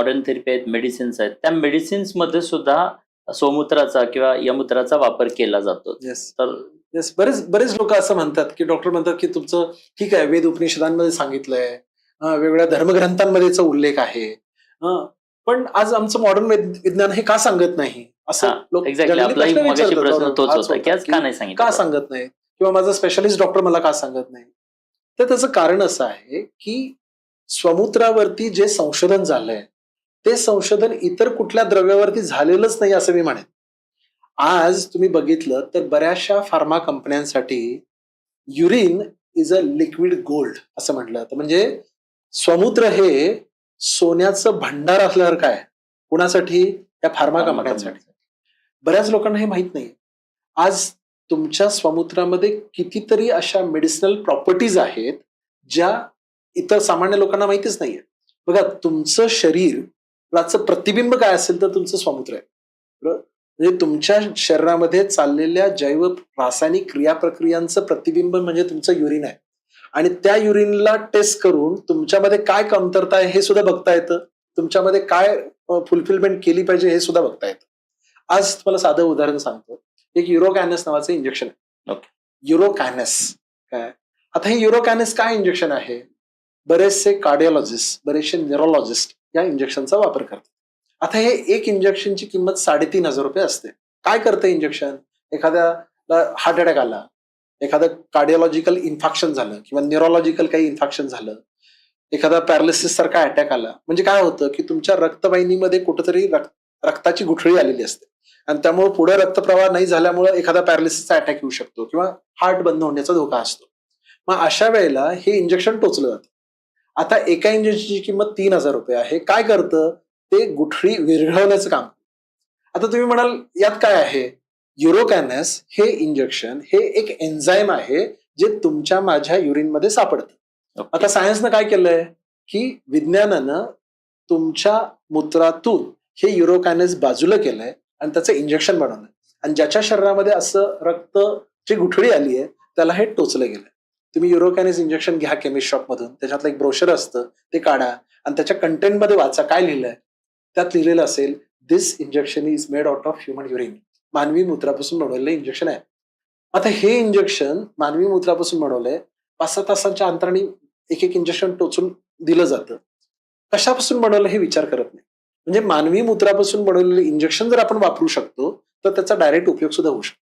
Modern therapy आहेत, medicines आहेत, त्या मेडिसिन्स मध्ये सुद्धा स्वमूत्राचा किंवा यमूत्राचा वापर केला जातो. येस तर येस बरेच बरेच लोक असं म्हणतात की डॉक्टर म्हणतात की तुमचं ठीक आहे, वेद उपनिषदांमध्ये सांगितलंय, वेगवेगळ्या धर्मग्रंथांमध्येचा उल्लेख आहे, पण आज आमचं मॉडर्न विज्ञान हे का सांगत नाही असं लोक एक्झॅक्टली generally आपलाही प्रश्न मगाशी विचारतात. प्रश्न तोच हाच होता की आज की का नाही का सांगितलं. सांगत नाही किंवा माझा स्पेशालिस्ट डॉक्टर मला का सांगत नाही. तर त्याचं कारण असं आहे की स्वमूत्रावरती जे संशोधन झालंय ते संशोधन इतर कुठल्या द्रव्यावरती झालेलंच नाही असं मी म्हणेन. आज तुम्ही बघितलं तर बऱ्याचशा फार्मा कंपन्यांसाठी urine is a liquid gold असं म्हटलं जातं. म्हणजे स्वमूत्र हे सोन्याचं भांडार असल्यावर काय कुणासाठी, या फार्मा कंपन्यांसाठी. बऱ्याच लोकांना हे माहित नाही. आज तुमच्या स्वमूत्रामध्ये कितीतरी अशा मेडिसिनल प्रॉपर्टीज आहेत ज्या इतर सामान्य लोकांना माहितीच नाहीये. बघा, तुमचं शरीराचं प्रतिबिंब काय असेल तर तुमचं स्वमूत्र आहे. बरोबर? म्हणजे तुमच्या शरीरामध्ये चाललेल्या जैव रासायनिक क्रियाप्रक्रियांचं प्रतिबिंब म्हणजे तुमचं युरिन आहे. आणि त्या युरिनला टेस्ट करून तुमच्यामध्ये काय कमतरता आहे हे सुद्धा बघता येतं. तुमच्यामध्ये काय फुलफिलमेंट केली पाहिजे हे सुद्धा बघता येतं. आज तुम्हाला साधं उदाहरण सांगतो. एक युरोकॅनस नावाचं इंजेक्शन आहे. युरोकॅनस काय, आता हे युरोकॅनस काय इंजेक्शन आहे, बरेचसे कार्डिओलॉजिस्ट, बरेचसे न्यूरोलॉजिस्ट या इंजेक्शनचा वापर करतात. आता हे एक इंजेक्शनची किंमत 3,500 रुपये असते. काय करतं इंजेक्शन, एखाद्याला हार्ट अटॅक आला, एखादं कार्डिओलॉजिकल इन्फेक्शन झालं किंवा न्यूरोलॉजिकल काही इन्फेक्शन झालं, एखादा पॅरालिसिस सारखा अटॅक आला, म्हणजे काय होतं की तुमच्या रक्तवाहिनीमध्ये कुठेतरी रक्ताची गुठळी आलेली असते आणि त्यामुळे पुढे रक्तप्रवाह नाही झाल्यामुळे एखादा पॅरालिसिसचा अटॅक येऊ शकतो किंवा हार्ट बंद होण्याचा धोका असतो. मग अशा वेळेला हे इंजेक्शन टोचलं जातं. आता एका इंजेक्शनची किंमत 3,000 रुपये आहे. काय करतं, ते गुठळी विरघळवण्याचं काम. आता तुम्ही म्हणाल यात काय आहे, युरोकॅनस हे इंजेक्शन हे एक एन्झाईम आहे जे तुमच्या माझ्या युरिनमध्ये सापडतं. आता सायन्सनं काय केलंय की विज्ञानानं तुमच्या मूत्रातून हे युरोकॅनस बाजूला केलंय आणि त्याचं इंजेक्शन बनवलंय. आणि ज्याच्या शरीरामध्ये असं रक्तची गुठळी आली आहे त्याला हे टोचलं गेलंय. तुम्ही युरोकॅनस इंजेक्शन घ्या केमिस्ट शॉप मधून, त्याच्यातलं एक ब्रोशर असतं ते काढा आणि त्याच्या कंटेंटमध्ये वाचा काय लिहिलंय. त्यात लिहिलेलं असेल, this injection is made out of human urine. मानवी मूत्रापासून बनवलेलं इंजेक्शन आहे. आता हे इंजेक्शन मानवी मूत्रापासून बनवलंय, 5-6 तासांच्या अंतराने एक एक इंजेक्शन टोचून दिलं जातं. कशापासून बनवलं हे विचार करत नाही. म्हणजे मानवी मूत्रापासून बनवलेलं इंजेक्शन जर आपण वापरू शकतो तर त्याचा डायरेक्ट उपयोग सुद्धा होऊ शकतो.